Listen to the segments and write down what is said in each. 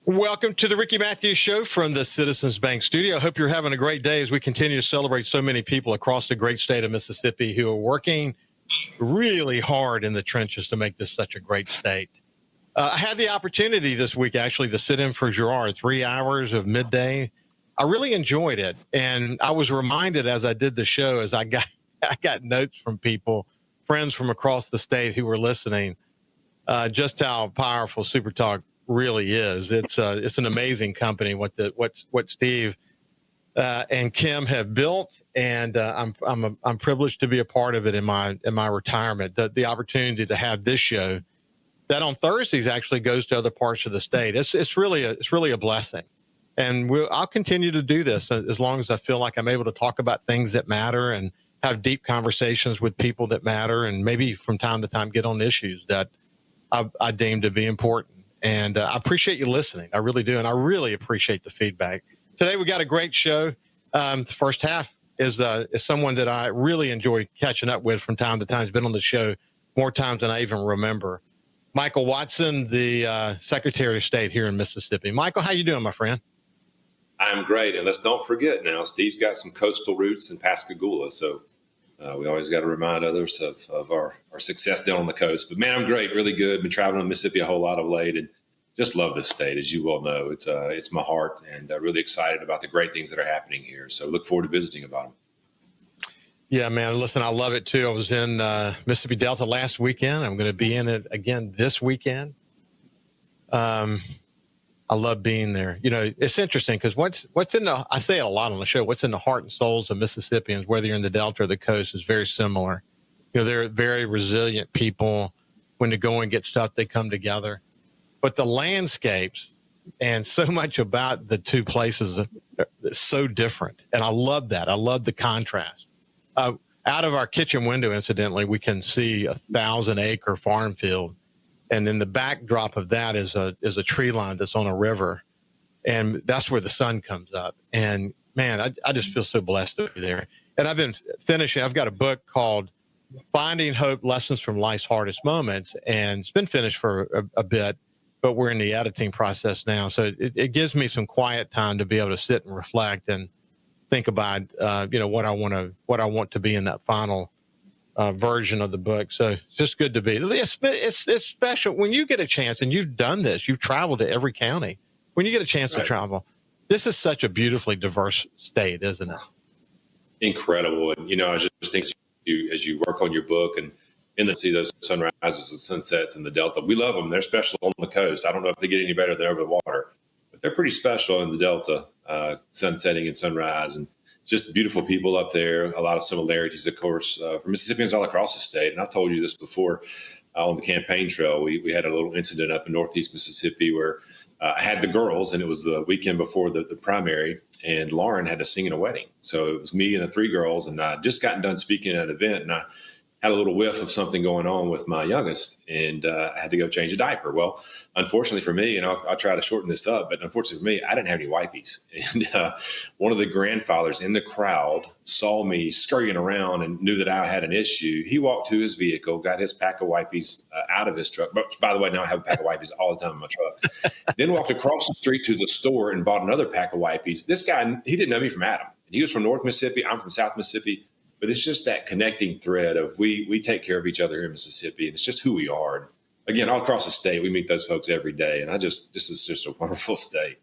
Welcome to the Ricky Matthews Show from the Citizens Bank studio. I hope you're having a great day as we continue to celebrate so many people across the great state of Mississippi who are working really hard in the trenches to make this such a great state. I had the opportunity this week, actually, to sit in for Gerard 3 hours of midday. I really enjoyed it. And I was reminded as I did the show, as I got notes from people, friends from across the state who were listening, just how powerful SuperTalk really is. It's an amazing company what Steve and Kim have built, and I'm privileged to be a part of it in my retirement. The opportunity to have this show that on Thursdays actually goes to other parts of the state. It's really a blessing, and I'll continue to do this as long as I feel like I'm able to talk about things that matter and have deep conversations with people that matter, and maybe from time to time get on issues that I deem to be important. And I appreciate you listening. I really do. And I really appreciate the feedback. Today, we got a great show. The first half is someone that I really enjoy catching up with from time to time. He's been on the show more times than I even remember. Michael Watson, the Secretary of State here in Mississippi. Michael, how you doing, my friend? I'm great. And let's don't forget now, Steve's got some coastal roots in Pascagoula. So we always got to remind others of our success down on the coast. But, man, I'm great, really good. Been traveling in Mississippi a whole lot of late and just love this state, as you well know. It's my heart, and really excited about the great things that are happening here. So look forward to visiting about them. Yeah, man, listen, I love it, too. I was in Mississippi Delta last weekend. I'm going to be in it again this weekend. I love being there. You know, it's interesting because what's in I say it a lot on the show, what's in the heart and souls of Mississippians, whether you're in the Delta or the coast, is very similar. You know, they're very resilient people. When the going gets tough, they come together. But the landscapes and so much about the two places is so different. And I love that. I love the contrast. Out of our kitchen window, incidentally, we can see 1,000-acre farm field. And then the backdrop of that is a tree line that's on a river. And that's where the sun comes up. And, man, I just feel so blessed to be there. And I've been finishing. I've got a book called Finding Hope, Lessons from Life's Hardest Moments. And it's been finished for a bit, but we're in the editing process now. So it gives me some quiet time to be able to sit and reflect and think about, what I want to be in that final version of the book. So it's just good to be. It's special when you get a chance, and you've done this. You've traveled to every county. When you get a chance to travel, this is such a beautifully diverse state, isn't it? Incredible. And, I was just thinking as you work on your book and see those sunrises and sunsets in the Delta, we love them. They're special on the coast. I don't know if they get any better than over the water, but they're pretty special in the Delta, sunsetting and sunrise, and just beautiful people up there. A lot of similarities, of course, for Mississippians all across the state. And I've told you this before on the campaign trail. We had a little incident up in Northeast Mississippi where I had the girls, and it was the weekend before the primary, and Lauren had to sing in a wedding. So it was me and the three girls, and I just gotten done speaking at an event, and I had a little whiff of something going on with my youngest, and I had to go change a diaper. Well, unfortunately for me, and I'll try to shorten this up, but unfortunately for me, I didn't have any wipes. And one of the grandfathers in the crowd saw me scurrying around and knew that I had an issue. He walked to his vehicle, got his pack of wipes out of his truck. But by the way, now I have a pack of wipes all the time in my truck. Then walked across the street to the store and bought another pack of wipes. This guy, he didn't know me from Adam. He was from North Mississippi. I'm from South Mississippi. But it's just that connecting thread of we take care of each other here in Mississippi, and it's just who we are. And again, all across the state, we meet those folks every day, and this is just a wonderful state.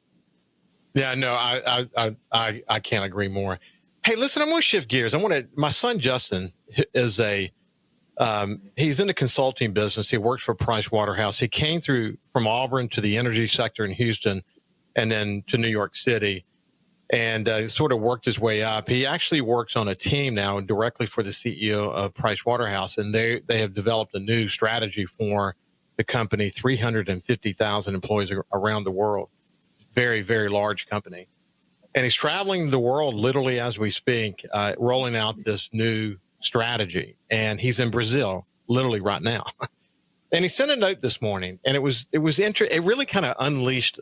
Yeah, no, I can't agree more. Hey, listen, I'm going to shift gears. My son Justin is he's in the consulting business. He works for Price Waterhouse. He came through from Auburn to the energy sector in Houston, and then to New York City. And sort of worked his way up. He actually works on a team now directly for the CEO of Price Waterhouse, and they have developed a new strategy for the company, 350,000 employees around the world. Very, very large company. And he's traveling the world literally as we speak, rolling out this new strategy. And he's in Brazil literally right now. And he sent a note this morning, and it really kind of unleashed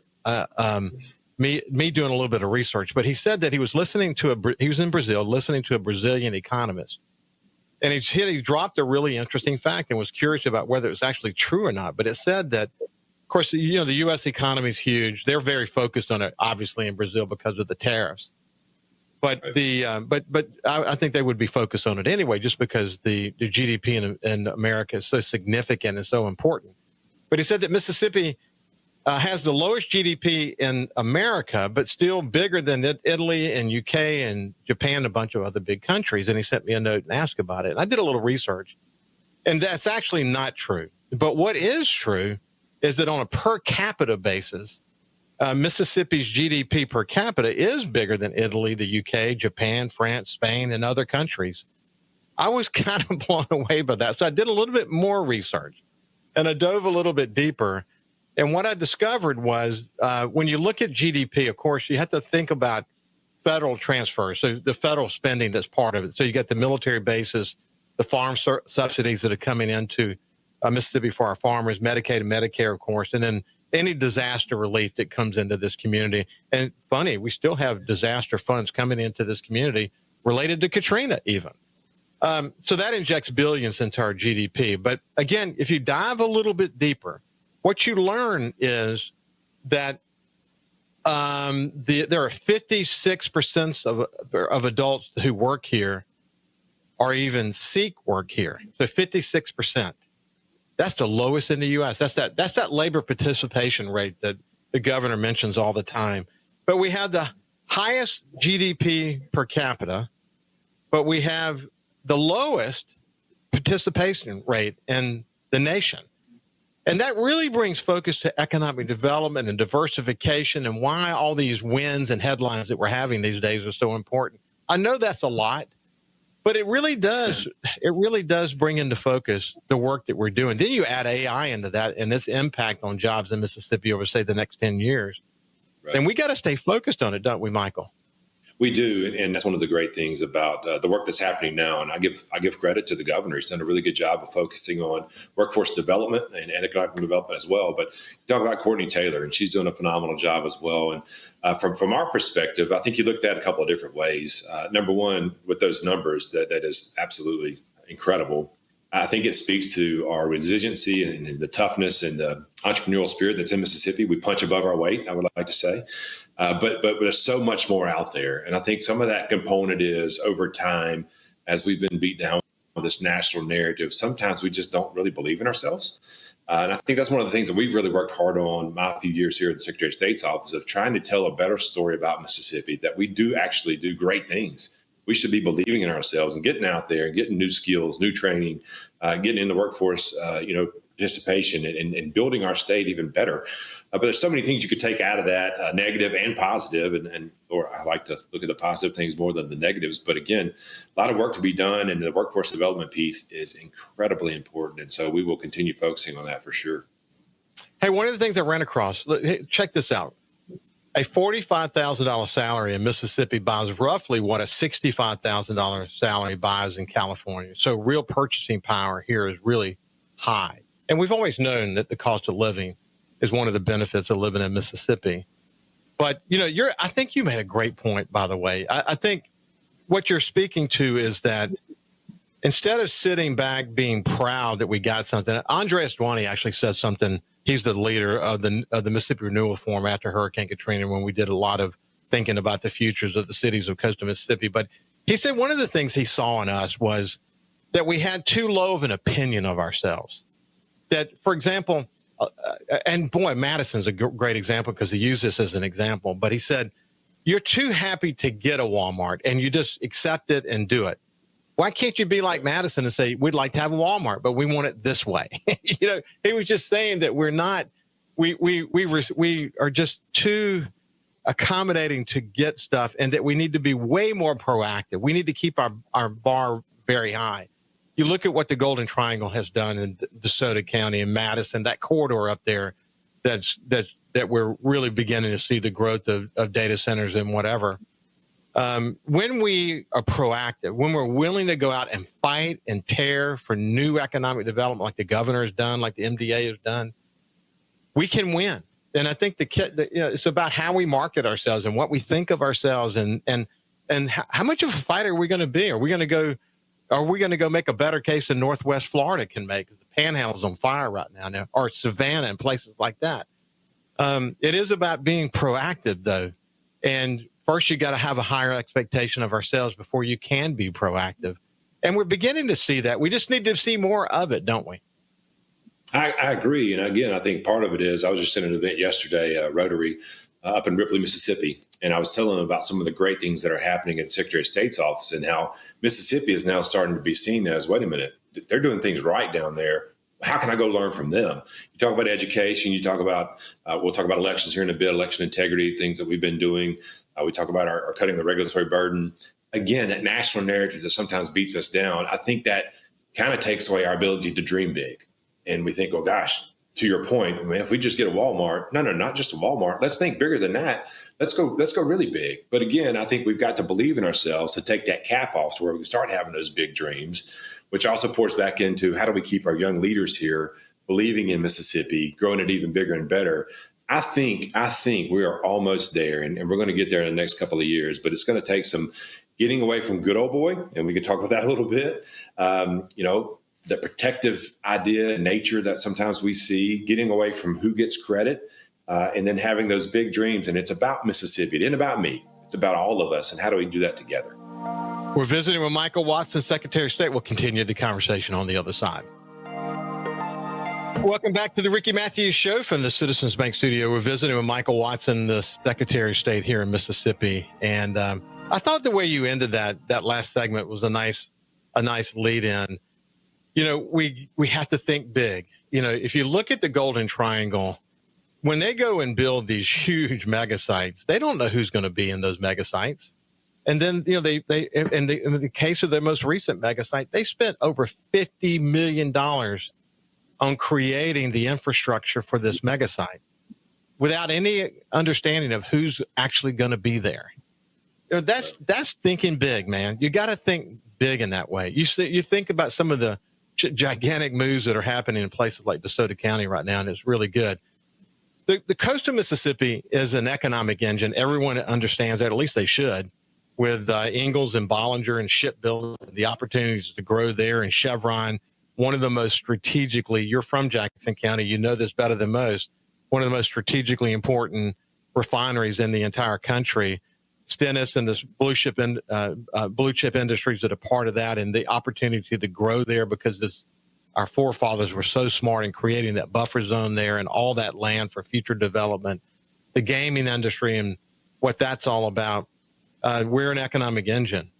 me doing a little bit of research, but he said that he was in Brazil listening to a Brazilian economist, and he dropped a really interesting fact and was curious about whether it was actually true or not. But it said that course, the U.S. economy is huge. They're very focused on it, obviously, in Brazil because of the tariffs. But I think they would be focused on it anyway, just because the GDP in America is so significant and so important. But he said that Mississippi has the lowest GDP in America, but still bigger than Italy and UK and Japan, and a bunch of other big countries. And he sent me a note and asked about it. And I did a little research, and that's actually not true. But what is true is that on a per capita basis, Mississippi's GDP per capita is bigger than Italy, the UK, Japan, France, Spain, and other countries. I was kind of blown away by that. So I did a little bit more research, and I dove a little bit deeper. And what I discovered was when you look at GDP, of course, you have to think about federal transfers, so the federal spending that's part of it. So you got the military bases, the farm subsidies that are coming into Mississippi for our farmers, Medicaid and Medicare, of course, and then any disaster relief that comes into this community. And funny, we still have disaster funds coming into this community related to Katrina even. So that injects billions into our GDP. But again, if you dive a little bit deeper, what you learn is that there are 56% of adults who work here or even seek work here. So 56%. That's the lowest in the U.S. That's that labor participation rate that the governor mentions all the time. But we have the highest GDP per capita, but we have the lowest participation rate in the nation. And that really brings focus to economic development and diversification and why all these wins and headlines that we're having these days are so important. I know that's a lot, but it really does bring into focus the work that we're doing. Then you add AI into that and its impact on jobs in Mississippi over, say, the next 10 years. Right. And we got to stay focused on it, don't we, Michael? We do, and that's one of the great things about the work that's happening now. And I give credit to the governor; he's done a really good job of focusing on workforce development and economic development as well. But talk about Courtney Taylor, and she's doing a phenomenal job as well. And from our perspective, I think you looked at it a couple of different ways. Number one, with those numbers, that is absolutely incredible. I think it speaks to our resiliency and the toughness and the entrepreneurial spirit that's in Mississippi. We punch above our weight, I would like to say. But there's so much more out there. And I think some of that component is over time, as we've been beat down with this national narrative, sometimes we just don't really believe in ourselves. And I think that's one of the things that we've really worked hard on my few years here at the Secretary of State's office, of trying to tell a better story about Mississippi, that we do actually do great things. We should be believing in ourselves and getting out there and getting new skills, new training, getting in the workforce, participation and building our state even better. But there's so many things you could take out of that, negative and positive, or I like to look at the positive things more than the negatives. But again, a lot of work to be done, and the workforce development piece is incredibly important. And so we will continue focusing on that for sure. Hey, one of the things I ran across, check this out. A $45,000 salary in Mississippi buys roughly what a $65,000 salary buys in California. So real purchasing power here is really high. And we've always known that the cost of living is one of the benefits of living in Mississippi. But, I think you made a great point, by the way. I think what you're speaking to is that instead of sitting back being proud that we got something, Andres Duaney actually said something. He's the leader of the Mississippi Renewal Forum after Hurricane Katrina, when we did a lot of thinking about the futures of the cities of coastal Mississippi. But he said one of the things he saw in us was that we had too low of an opinion of ourselves. That, for example, and boy, Madison's a great example because he used this as an example. But he said, you're too happy to get a Walmart and you just accept it and do it. Why can't you be like Madison and say, we'd like to have a Walmart, but we want it this way? He was just saying that we're not, we are just too accommodating to get stuff, and that we need to be way more proactive. We need to keep our bar very high. You look at what the Golden Triangle has done in DeSoto County and Madison, that corridor up there, that we're really beginning to see the growth of data centers and whatever. When we are proactive, when we're willing to go out and fight and tear for new economic development, like the governor has done, like the MDA has done, we can win. And I think it's about how we market ourselves and what we think of ourselves, and how much of a fighter are we going to be? Are we going to go make a better case than Northwest Florida can make? Panhandle's on fire right now, or Savannah and places like that. It is about being proactive, though. And first, you got to have a higher expectation of ourselves before you can be proactive. And we're beginning to see that. We just need to see more of it, don't we? I agree. And again, I think part of it is I was just at an event yesterday, Rotary, up in Ripley, Mississippi. And I was telling them about some of the great things that are happening at the Secretary of State's office and how Mississippi is now starting to be seen as, wait a minute, they're doing things right down there. How can I go learn from them? You talk about education. You talk about, we'll talk about elections here in a bit, election integrity, things that we've been doing. We talk about our cutting the regulatory burden. Again, that national narrative that sometimes beats us down, I think that kind of takes away our ability to dream big. And we think, oh, gosh, to your point, man, if we just get a Walmart, no, not just a Walmart. Let's think bigger than that. Let's go really big. But again, I think we've got to believe in ourselves to take that cap off to where we can start having those big dreams, which also pours back into how do we keep our young leaders here believing in Mississippi, growing it even bigger and better. I think we are almost there, and we're going to get there in the next couple of years. But it's going to take some getting away from good old boy, and we can talk about that a little bit. The protective idea, nature that sometimes we see, getting away from who gets credit, and then having those big dreams. And it's about Mississippi. It ain't about me. It's about all of us. And how do we do that together? We're visiting with Michael Watson, Secretary of State. We'll continue the conversation on the other side. Welcome back to the Ricky Matthews Show from the Citizens Bank Studio. We're visiting with Michael Watson, the Secretary of State here in Mississippi. And I thought the way you ended that last segment was a nice lead in. We have to think big. If you look at the Golden Triangle, when they go and build these huge mega sites, they don't know who's going to be in those mega sites. And then, in the case of their most recent mega site, they spent over $50 million on creating the infrastructure for this mega site without any understanding of who's actually going to be there. That's thinking big, man. You got to think big in that way. You think about some of the gigantic moves that are happening in places like DeSoto County right now, and it's really good. The coast of Mississippi is an economic engine. Everyone understands that, at least they should, with Ingalls and Bollinger and shipbuilding, the opportunities to grow there, and Chevron, one of the most strategically, you're from Jackson County, you know this better than most, one of the most strategically important refineries in the entire country. Stennis and this blue chip industries that are part of that, and the opportunity to grow there because our forefathers were so smart in creating that buffer zone there and all that land for future development. The gaming industry and what that's all about. We're an economic engine,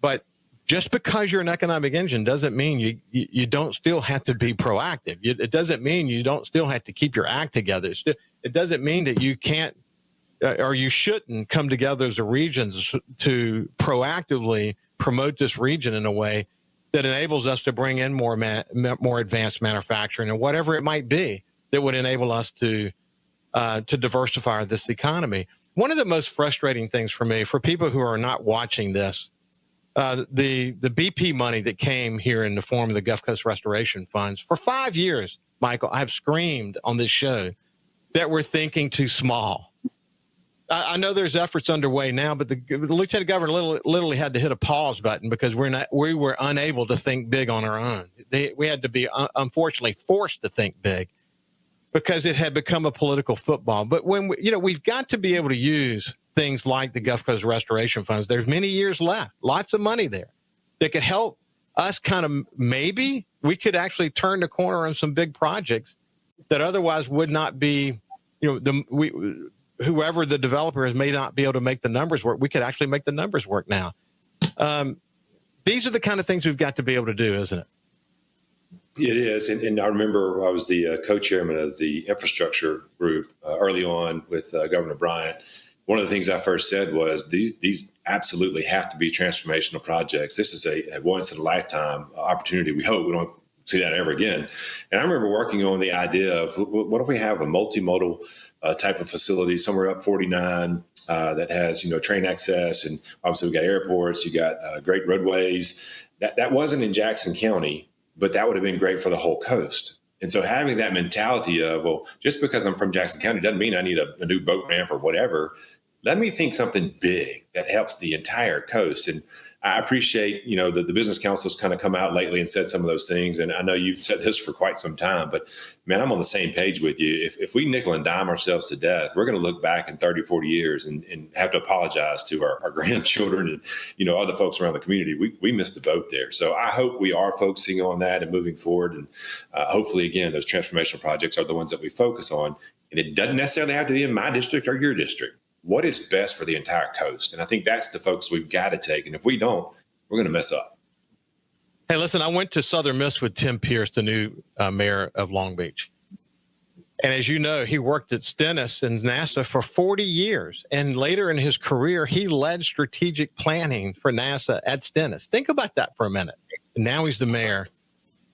but just because you're an economic engine doesn't mean you don't still have to be proactive. It doesn't mean you don't still have to keep your act together. It doesn't mean that you can't or you shouldn't come together as a region to proactively promote this region in a way that enables us to bring in more advanced manufacturing and whatever it might be that would enable us to diversify this economy. One of the most frustrating things for me, for people who are not watching this, the BP money that came here in the form of the Gulf Coast Restoration Funds, for 5 years, Michael, I've screamed on this show that we're thinking too small. I know there's efforts underway now, but the Lieutenant Governor literally had to hit a pause button because we were unable to think big on our own. We had to be, unfortunately, forced to think big because it had become a political football. But when we've got to be able to use things like the Gulf Coast Restoration Funds. There's many years left, lots of money there that could help us maybe we could actually turn the corner on some big projects that otherwise would not be, whoever the developer is may not be able to make the numbers work. We could actually make the numbers work now. These are the kind of things we've got to be able to do, isn't it? It is. And I remember I was the co-chairman of the infrastructure group early on with Governor Bryant. One of the things I first said was these absolutely have to be transformational projects. This is a once in a lifetime opportunity. We hope we don't see that ever again. And I remember working on the idea of what if we have a multimodal type of facility somewhere up 49 that has, train access. And obviously we got airports, you got great roadways. That wasn't in Jackson County, but that would have been great for the whole coast. And so having that mentality of, well, just because I'm from Jackson County doesn't mean I need a new boat ramp or whatever. let me think something big that helps the entire coast. And I appreciate, the business council's kind of come out lately and said some of those things. And I know you've said this for quite some time, but man, I'm on the same page with you. If we nickel and dime ourselves to death, we're going to look back in 30, 40 years and have to apologize to our grandchildren and, other folks around the community. We missed the boat there. So I hope we are focusing on that and moving forward. And hopefully, again, those transformational projects are the ones that we focus on. And it doesn't necessarily have to be in my district or your district. What is best for the entire coast? And I think that's the focus we've got to take. And if we don't, we're going to mess up. Hey, listen, I went to Southern Miss with Tim Pierce, the new mayor of Long Beach. And as you know, he worked at Stennis and NASA for 40 years. And later in his career, he led strategic planning for NASA at Stennis. Think about that for a minute. And now he's the mayor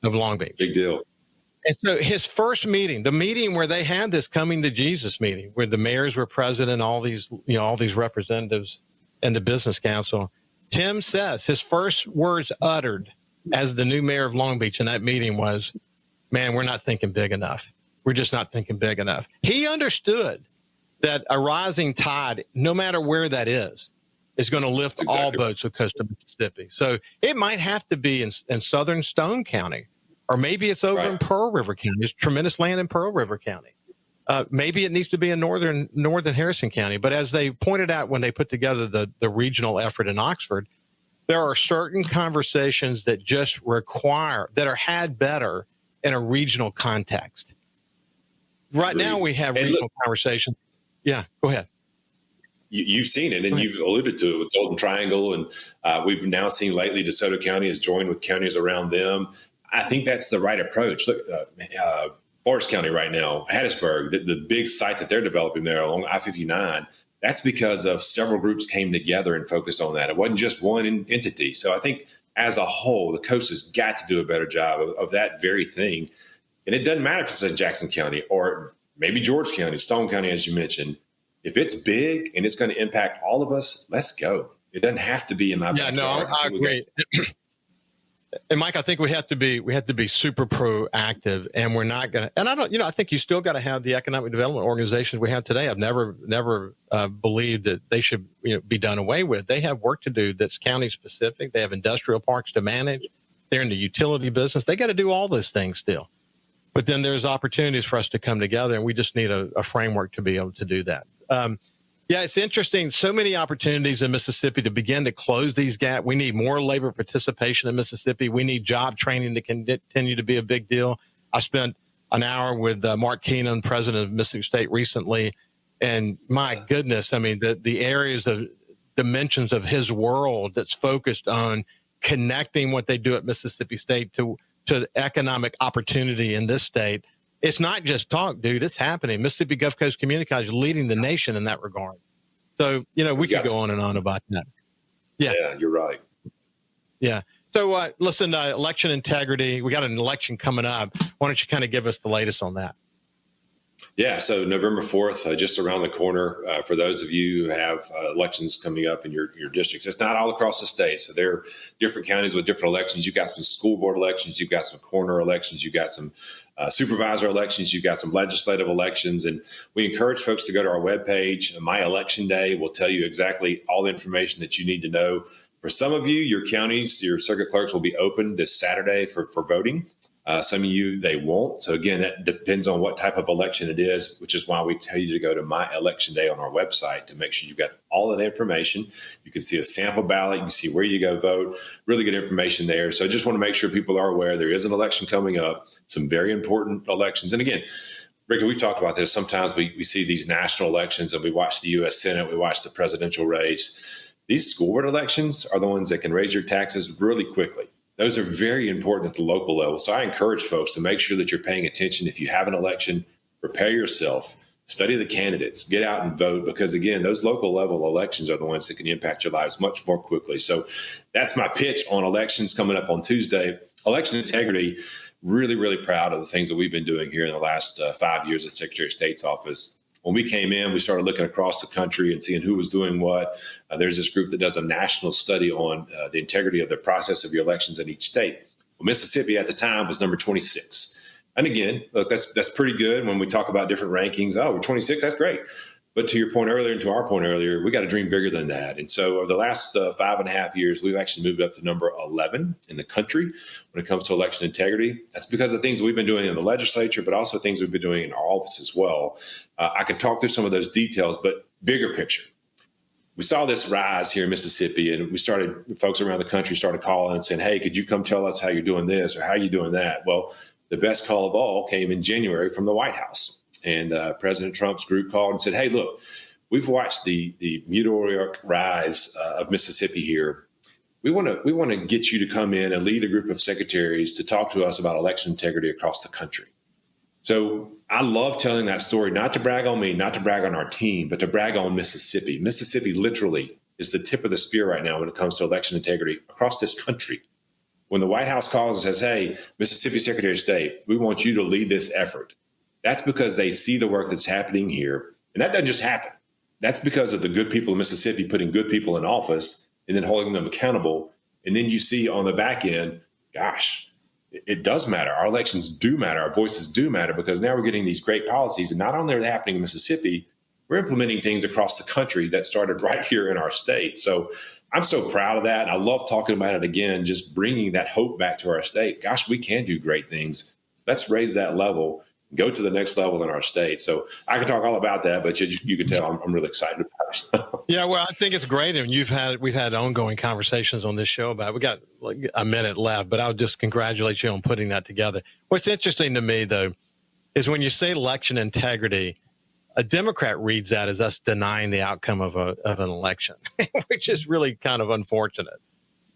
of Long Beach. Big deal. And so his first meeting, the meeting where they had this coming to Jesus meeting, where the mayors were present and all these representatives and the business council, Tim says his first words uttered as the new mayor of Long Beach in that meeting was, man, we're not thinking big enough. We're just not thinking big enough. He understood that a rising tide, no matter where that is going to lift all boats of coastal Mississippi. So it might have to be in southern Stone County. Or maybe it's over in Pearl River County. There's tremendous land in Pearl River County. Maybe it needs to be in northern Harrison County. But as they pointed out when they put together the regional effort in Oxford, there are certain conversations that just that are had better in a regional context. Right now we have regional conversations. Yeah, go ahead. You've seen it, and you've alluded to it with Golden Triangle, and we've now seen lately DeSoto County has joined with counties around them. I think that's the right approach. Look, Forest County right now, Hattiesburg, the big site that they're developing there along I-59, that's because of several groups came together and focused on that. It wasn't just one entity. So I think as a whole, the coast has got to do a better job of that very thing. And it doesn't matter if it's in Jackson County or maybe George County, Stone County, as you mentioned. If it's big and it's going to impact all of us, let's go. It doesn't have to be in my backyard. Yeah, no, I agree. And Mike, I think we have to be super proactive, and we're not going to. And I think you still got to have the economic development organizations we have today. I've never believed that they should be done away with. They have work to do that's county specific. They have industrial parks to manage. They're in the utility business. They got to do all those things still. But then there's opportunities for us to come together, and we just need a framework to be able to do that. Yeah, it's interesting. So many opportunities in Mississippi to begin to close these gaps. We need more labor participation in Mississippi. We need job training to continue to be a big deal. I spent an hour with Mark Keenan, president of Mississippi State, recently. And my goodness, I mean, the areas of dimensions of his world that's focused on connecting what they do at Mississippi State to the economic opportunity in this state. It's not just talk, dude. It's happening. Mississippi Gulf Coast Community College is leading the nation in that regard. So, we could go on and on about that. Yeah, you're right. Yeah. So, listen, election integrity. We got an election coming up. Why don't you kind of give us the latest on that? Yeah, so November 4th, just around the corner, for those of you who have elections coming up in your districts. It's not all across the state. So there are different counties with different elections. You've got some school board elections. You've got some corner elections. You've got some supervisor elections. You've got some legislative elections. And we encourage folks to go to our webpage. My Election Day will tell you exactly all the information that you need to know. For some of you, your counties, your circuit clerks will be open this Saturday for voting. Some of you, they won't. So again, that depends on what type of election it is, which is why we tell you to go to My Election Day on our website to make sure you've got all of that information. You can see a sample ballot. You can see where you go vote. Really good information there. So I just want to make sure people are aware there is an election coming up, some very important elections. And again, Ricky, we've talked about this. Sometimes we see these national elections and we watch the U.S. Senate, we watch the presidential race. These school board elections are the ones that can raise your taxes really quickly. Those are very important at the local level. So I encourage folks to make sure that you're paying attention. If you have an election, prepare yourself, study the candidates, get out and vote, because again, those local level elections are the ones that can impact your lives much more quickly. So that's my pitch on elections coming up on Tuesday. Election integrity, really, really proud of the things that we've been doing here in the last 5 years at Secretary of State's office. When we came in, we started looking across the country and seeing who was doing what. There's this group that does a national study on the integrity of the process of your elections in each state. Well, Mississippi at the time was number 26. And again, look, that's pretty good when we talk about different rankings. Oh, we're 26, that's great. But to your point earlier and to our point earlier, we got to dream bigger than that. And so over the last 5.5 years, we've actually moved up to number 11 in the country when it comes to election integrity. That's because of things we've been doing in the legislature, but also things we've been doing in our office as well. I can talk through some of those details, but bigger picture. We saw this rise here in Mississippi, and folks around the country started calling and saying, hey, could you come tell us how you're doing this or how you're doing that? Well, the best call of all came in January from the White House. And President Trump's group called and said, hey, look, we've watched the meteoric rise of Mississippi here. We want to get you to come in and lead a group of secretaries to talk to us about election integrity across the country. So I love telling that story, not to brag on me, not to brag on our team, but to brag on Mississippi. Mississippi literally is the tip of the spear right now when it comes to election integrity across this country. When the White House calls and says, hey, Mississippi Secretary of State, we want you to lead this effort. That's because they see the work that's happening here. And that doesn't just happen. That's because of the good people of Mississippi putting good people in office and then holding them accountable. And then you see on the back end, gosh, it does matter. Our elections do matter. Our voices do matter because now we're getting these great policies. And not only are they happening in Mississippi, we're implementing things across the country that started right here in our state. So I'm so proud of that. And I love talking about it again, just bringing that hope back to our state. Gosh, we can do great things. Let's raise that level. Go to the next level in our state. So I can talk all about that, but you can tell I'm really excited about it. Yeah, well, I think it's great. And we've had ongoing conversations on this show about it. We got like a minute left, but I'll just congratulate you on putting that together. What's interesting to me, though, is when you say election integrity, a Democrat reads that as us denying the outcome of an election, which is really kind of unfortunate.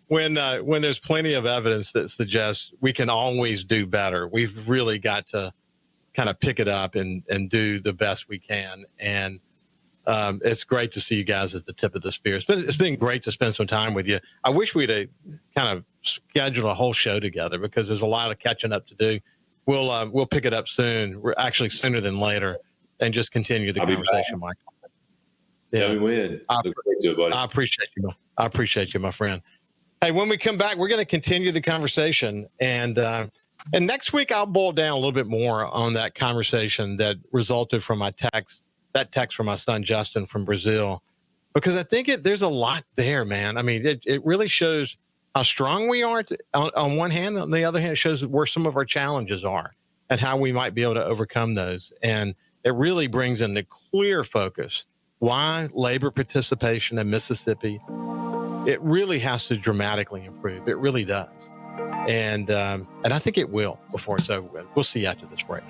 When there's plenty of evidence that suggests we can always do better, we've really got to kind of pick it up and do the best we can. And it's great to see you guys at the tip of the spear. It's been great to spend some time with you. I wish we'd have kind of scheduled a whole show together because there's a lot of catching up to do. We'll pick it up soon. We're actually sooner than later and just continue the conversation, Michael. Yeah, we win. I appreciate you. I appreciate you, my friend. Hey, when we come back, we're going to continue the conversation. And next week, I'll boil down a little bit more on that conversation that resulted from that text from my son, Justin, from Brazil, because I think there's a lot there, man. I mean, it really shows how strong we are on one hand. On the other hand, it shows where some of our challenges are and how we might be able to overcome those. And it really brings in the clear focus why labor participation in Mississippi, it really has to dramatically improve. It really does. And I think it will before it's over with. We'll see you after this break.